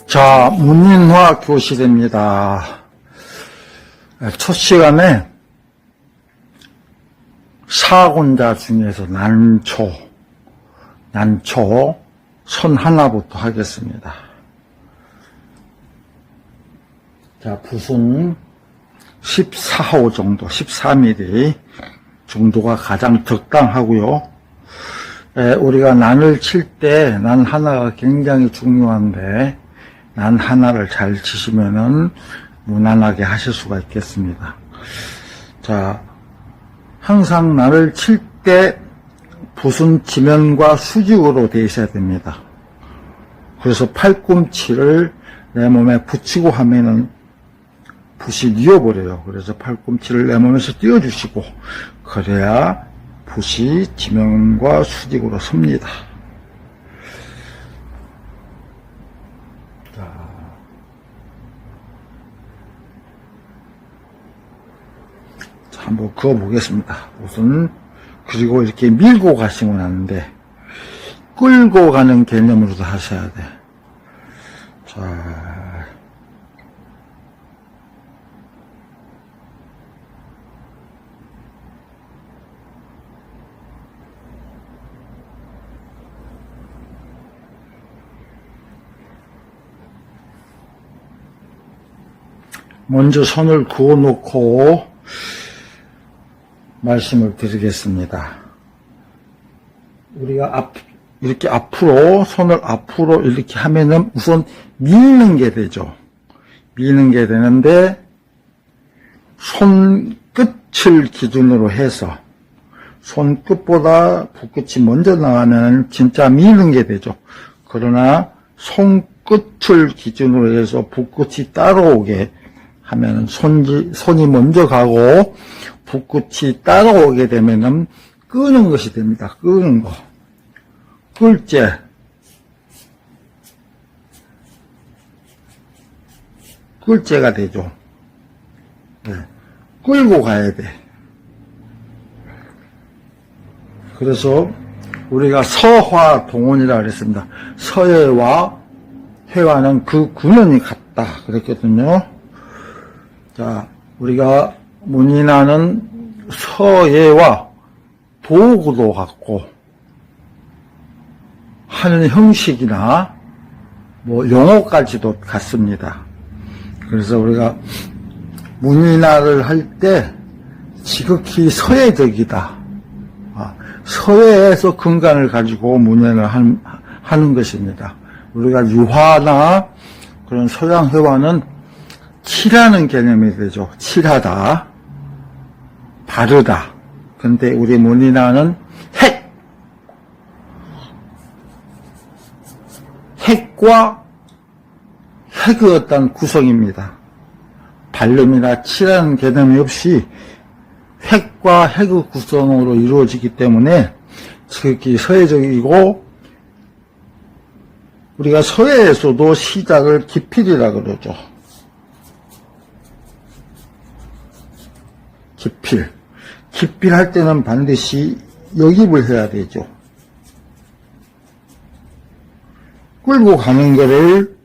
자, 문인화 교실입니다. 첫 시간에 사군자 중에서 난초 선 하나부터 하겠습니다. 자, 붓은 14호 정도, 14mm 정도가 가장 적당하고요. 우리가 난을 칠 때 난 하나가 굉장히 중요한데 난 하나를 잘 치시면은 무난하게 하실 수가 있겠습니다. 자, 항상 난을 칠 때 붓은 지면과 수직으로 되어 있어야 됩니다. 그래서 팔꿈치를 내 몸에 붙이고 하면은 붓이 뉘어버려요. 그래서 팔꿈치를 내 몸에서 띄워주시고 그래야 붓이 지면과 수직으로 섭니다. 자, 한번 그어 보겠습니다. 우선 그리고 이렇게 밀고 가시면 하는데 끌고 가는 개념으로도 하셔야 돼. 자, 먼저 손을 그어 놓고 말씀을 드리겠습니다. 우리가 이렇게 앞으로, 손을 앞으로 이렇게 하면은 우선 미는 게 되죠. 미는 게 되는데, 손끝을 기준으로 해서, 손끝보다 붓끝이 먼저 나가면 진짜 미는 게 되죠. 그러나, 손끝을 기준으로 해서 붓끝이 따라오게 하면은 손이 먼저 가고, 붓끝이 따라오게 되면은 끄는 것이 됩니다. 끄는 거. 끌제가 되죠. 네. 끌고 가야 돼. 그래서 우리가 서화 동원이라고 그랬습니다. 서예와 회화는 그 근원이 같다 그랬거든요. 자, 우리가 문인화는 서예와 도구도 같고 하는 형식이나 뭐 용어까지도 같습니다. 그래서 우리가 문인화를 할 때 지극히 서예적이다. 서예에서 근간을 가지고 문인화를 하는 것입니다. 우리가 유화나 그런 서양 회화는 칠하는 개념이 되죠. 칠하다, 바르다. 근데 우리 문인화는 핵과 핵의 어떤 구성입니다. 발름이나 칠하는 개념이 없이 핵과 핵의 구성으로 이루어지기 때문에 특히 서예적이고, 우리가 서예에서도 시작을 기필이라 그러죠. 기필할 때는 반드시 역입을 해야 되죠. 끌고 가는 거를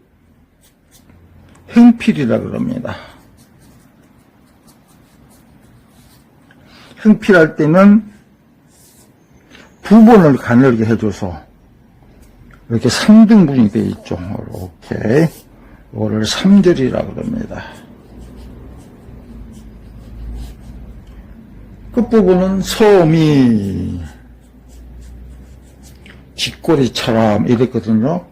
행필이라 그럽니다. 행필할 때는 부분을 가늘게 해줘서 이렇게 3등분이 되어 있죠. 이렇게 이거를 3절이라 그럽니다. 끝부분은 소미 쥐꼬리처럼 이랬거든요.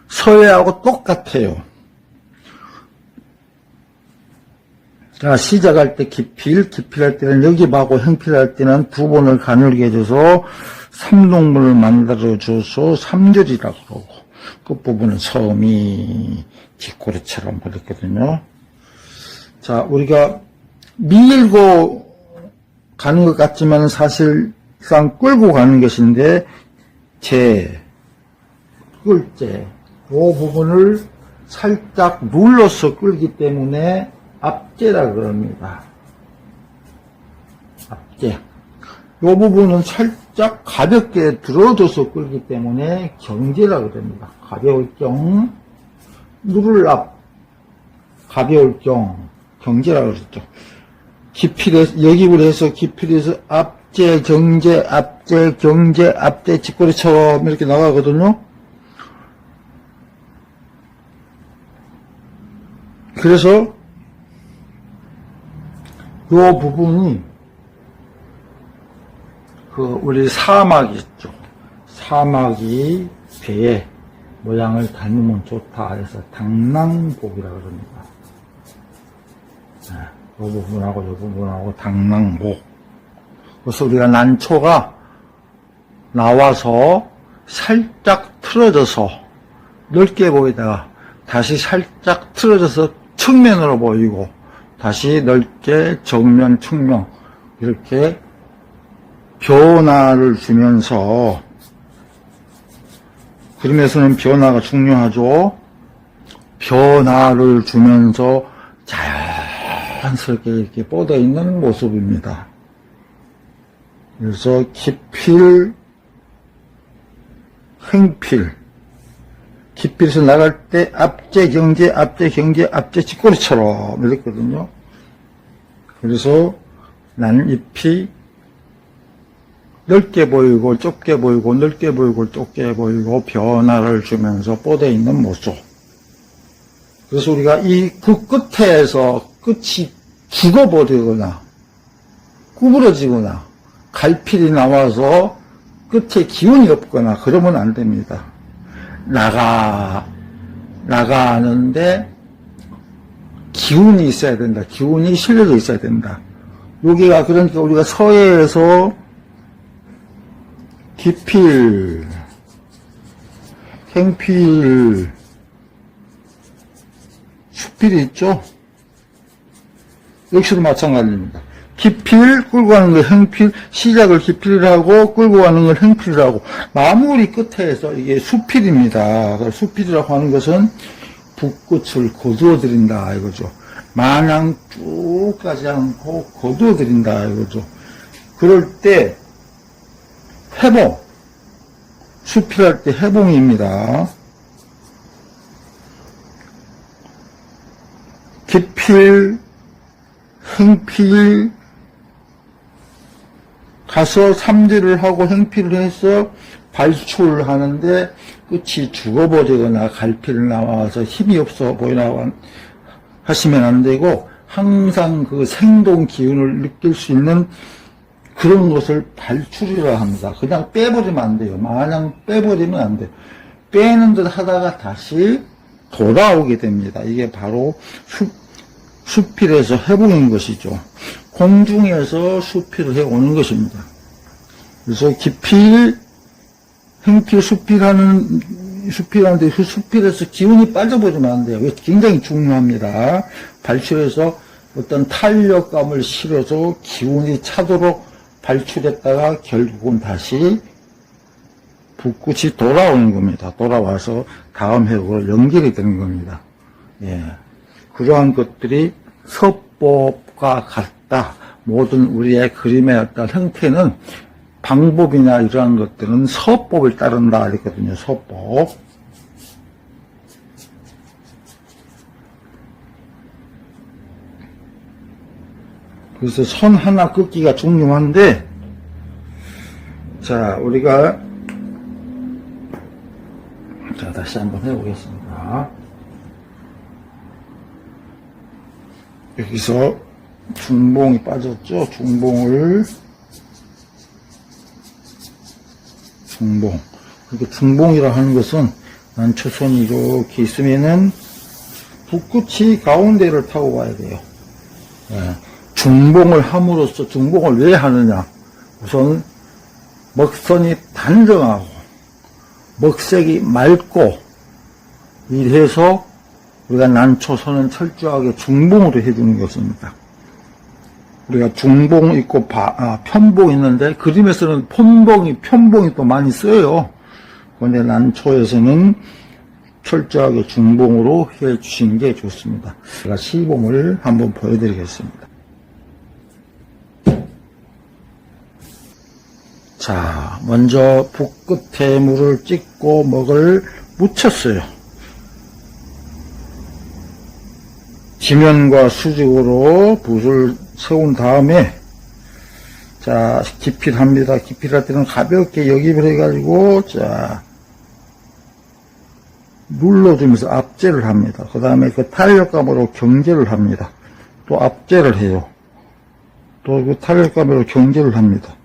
서예하고 똑같아요. 자, 시작할 때 기필할 때는 역입하고 행필할 때는 부분을 가늘게 해줘서 3등분을 만들어줘서 3절이라고 그러고, 끝부분은 소미 쥐꼬리처럼 그랬거든요. 자, 우리가 밀고 가는 것 같지만 사실상 끌고 가는 것인데, 끌제, 이 부분을 살짝 눌러서 끌기 때문에 앞제라 그럽니다. 앞제. 이 부분은 살짝 살짝 가볍게 들어줘서 끌기 때문에 경제라고 됩니다. 가벼울 경, 누를 앞, 가벼울 경, 경제라고 그랬죠. 기필에서, 역입을 해서 기필에서 앞제, 경제, 앞제, 경제, 앞제, 뒷거리처럼 이렇게 나가거든요. 그래서 요 부분이 우리 사막이 있죠. 사막이 배의 모양을 닮으면 좋다 해서 당랑복이라고 그럽니다. 이 부분하고 이 부분하고 당랑복. 그래서 우리가 난초가 나와서 살짝 틀어져서 넓게 보이다가 다시 살짝 틀어져서 측면으로 보이고 다시 넓게 정면, 측면 이렇게 변화를 주면서, 그림에서는 변화가 중요하죠. 변화를 주면서 자연스럽게 이렇게 뻗어 있는 모습입니다. 그래서 기필, 행필, 기필에서 나갈 때 앞제 경제, 앞제 경제, 앞제 뒷꼬리처럼 이랬거든요. 그래서 난잎이 넓게 보이고 좁게 보이고 넓게 보이고 좁게 보이고 변화를 주면서 뻗어 있는 모습. 그래서 우리가 그 끝에서 끝이 죽어버리거나 구부러지거나 갈필이 나와서 끝에 기운이 없거나 그러면 안 됩니다. 나가는데 기운이 있어야 된다. 기운이 실려져 있어야 된다. 여기가 그러니까 우리가 서해에서 기필, 행필, 수필이 있죠? 역시도 마찬가지입니다. 기필, 끌고 가는 걸 행필, 시작을 기필이라고 끌고 가는 걸 행필이라고, 마무리 끝에서 이게 수필입니다. 수필이라고 하는 것은 붓끝을 거두어 드린다 이거죠. 마냥 쭉 가지 않고 거두어 드린다 이거죠. 그럴 때 해봉, 수필할 때 해봉입니다. 기필, 행필, 가서 삼재를 하고 행필을 해서 발출하는데 끝이 죽어버리거나 갈필을 나와서 힘이 없어 보이나 하시면 안 되고, 항상 그 생동 기운을 느낄 수 있는 그런 것을 발출이라 합니다. 그냥 빼버리면 안 돼요. 마냥 빼버리면 안 돼요. 빼는 듯 하다가 다시 돌아오게 됩니다. 이게 바로 수필에서 해보는 것이죠. 공중에서 수필을 해오는 것입니다. 그래서 기필, 행필, 수필하는데 그 수필에서 기운이 빠져버리면 안 돼요. 이게 굉장히 중요합니다. 발출해서 어떤 탄력감을 실어서 기운이 차도록 발출했다가 결국은 다시 붓끝이 돌아오는 겁니다. 돌아와서 다음 회로 연결이 되는 겁니다. 예. 그러한 것들이 서법과 같다. 모든 우리의 그림의 어떤 형태는 방법이나 이러한 것들은 서법을 따른다 그랬거든요. 서법. 그래서 선 하나 긋기가 중요한데, 자, 우리가, 자, 다시 한번 해보겠습니다. 여기서 중봉이 빠졌죠? 중봉. 그러니까 중봉이라 하는 것은 난초선이 이렇게 있으면은 붓끝이 가운데를 타고 가야 돼요. 예. 중봉을 함으로써, 중봉을 왜 하느냐? 우선 먹선이 단정하고 먹색이 맑고 이래서 우리가 난초선은 철저하게 중봉으로 해주는 것입니다. 우리가 중봉 있고 편봉 있는데 그림에서는 편봉이 또 많이 써요. 그런데 난초에서는 철저하게 중봉으로 해주시는 게 좋습니다. 제가 시범을 한번 보여드리겠습니다. 자, 먼저 붓 끝에 물을 찍고 먹을 묻혔어요. 지면과 수직으로 붓을 세운 다음에, 자, 기필 합니다. 기필할 때는 가볍게 역입을 해가지고, 자, 눌러주면서 압제를 합니다. 그 다음에 그 탄력감으로 경제를 합니다. 또 압제를 해요. 또 그 탄력감으로 경제를 합니다.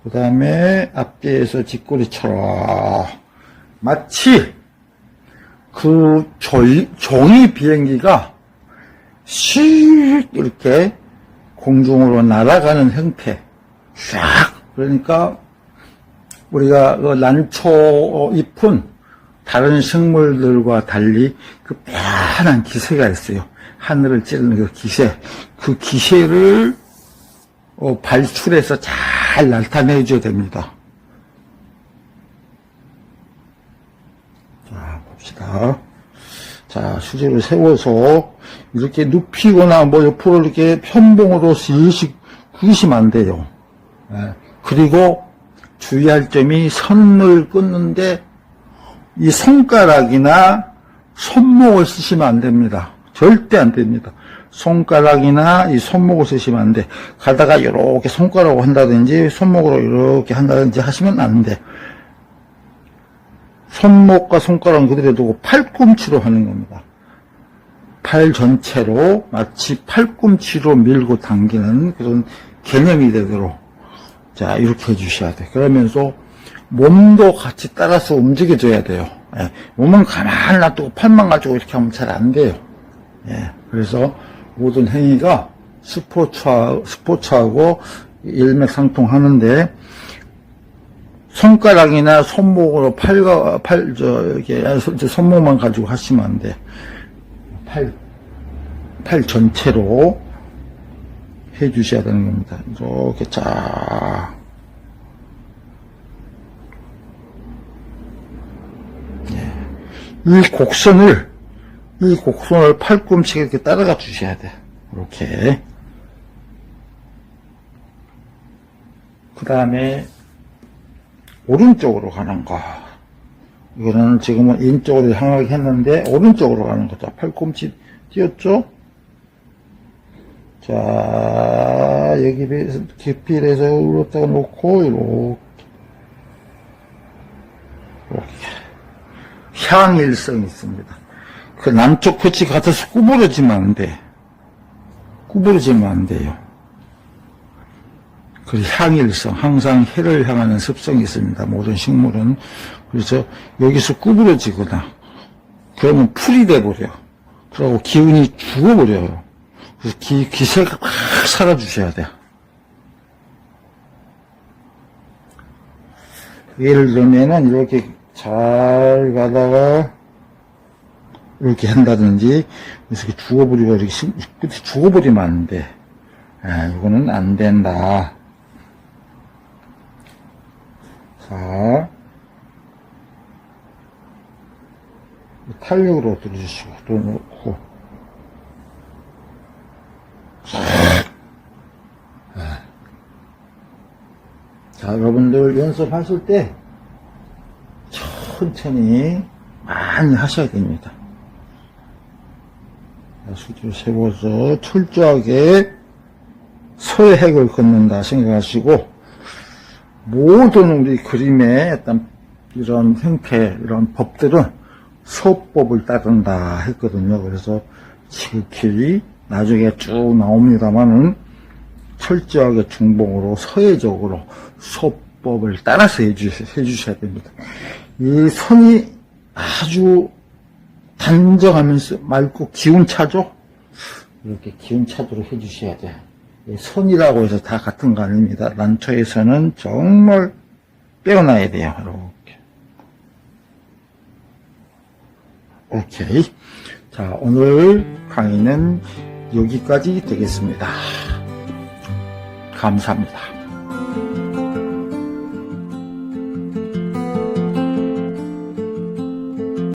그 다음에 앞뒤에서 뒷꼬리처럼 마치 그 종이 비행기가 씩 이렇게 공중으로 날아가는 형태. 쫙. 그러니까 우리가 그 난초 잎은 다른 식물들과 달리 그 편한 기세가 있어요. 하늘을 찌르는 그 기세. 그 기세를 발출해서 잘 나타내줘야 됩니다. 자, 봅시다. 자, 수제를 세워서 이렇게 눕히거나 뭐 옆으로 이렇게 편봉으로 슬씩 굽히시면 안 돼요. 그리고 주의할 점이 선을 끊는데 이 손가락이나 손목을 쓰시면 안 됩니다. 절대 안 됩니다. 손가락이나 이 손목을 쓰시면 안 돼. 가다가 이렇게 손가락으로 한다든지 손목으로 이렇게 한다든지 하시면 안 돼. 손목과 손가락은 그대로 두고 팔꿈치로 하는 겁니다. 팔 전체로 마치 팔꿈치로 밀고 당기는 그런 개념이 되도록, 자, 이렇게 해주셔야 돼. 그러면서 몸도 같이 따라서 움직여줘야 돼요. 예, 몸은 가만히 놔두고 팔만 가지고 이렇게 하면 잘 안 돼요. 예, 그래서 모든 행위가 스포츠하고 일맥상통하는데, 손가락이나 손목으로 이렇게 손목만 가지고 하시면 안 돼. 팔 전체로 해주셔야 되는 겁니다. 이렇게 쫙. 이 곡선을 팔꿈치에 이렇게 따라가 주셔야 돼. 이렇게. 그 다음에, 오른쪽으로 가는 거. 이거는 지금은 왼쪽으로 향하게 했는데, 오른쪽으로 가는 거죠. 팔꿈치 띄었죠? 자, 여기 기필에서 이렇다가 놓고, 이렇게. 향일성이 있습니다. 그 남쪽 끝이 같아서 구부러지면 안 돼. 구부러지면 안 돼요. 그 향일성, 항상 해를 향하는 습성이 있습니다. 모든 식물은. 그래서 여기서 구부러지거나, 그러면 풀이 돼버려. 그러고 기운이 죽어버려요. 그래서 기세가 확 살아주셔야 돼요. 예를 들면은 이렇게 잘 가다가 이렇게 한다든지, 그래서 이렇게 죽어버리고, 이렇게 끝에 죽어버리면 안 돼. 이거는 안 된다. 자, 탄력으로 들어주시고, 또 놓고. 자, 여러분들 연습하실 때 천천히 많이 하셔야 됩니다. 수지를 세워서 철저하게 서해획을 걷는다 생각하시고, 모든 우리 그림의 어떤 이런 형태, 이런 법들은 서법을 따른다 했거든요. 그래서 지극히 나중에 쭉 나옵니다만은 철저하게 중봉으로 서해적으로 서법을 따라서 해주셔야 됩니다. 이 선이 아주 단정하면서 맑고 기운차죠? 이렇게 기운차도록 해주셔야 돼요. 선이라고 해서 다 같은 거 아닙니다. 난초에서는 정말 빼어나야 돼요. 이렇게. 오케이. 자, 오늘 강의는 여기까지 되겠습니다. 감사합니다.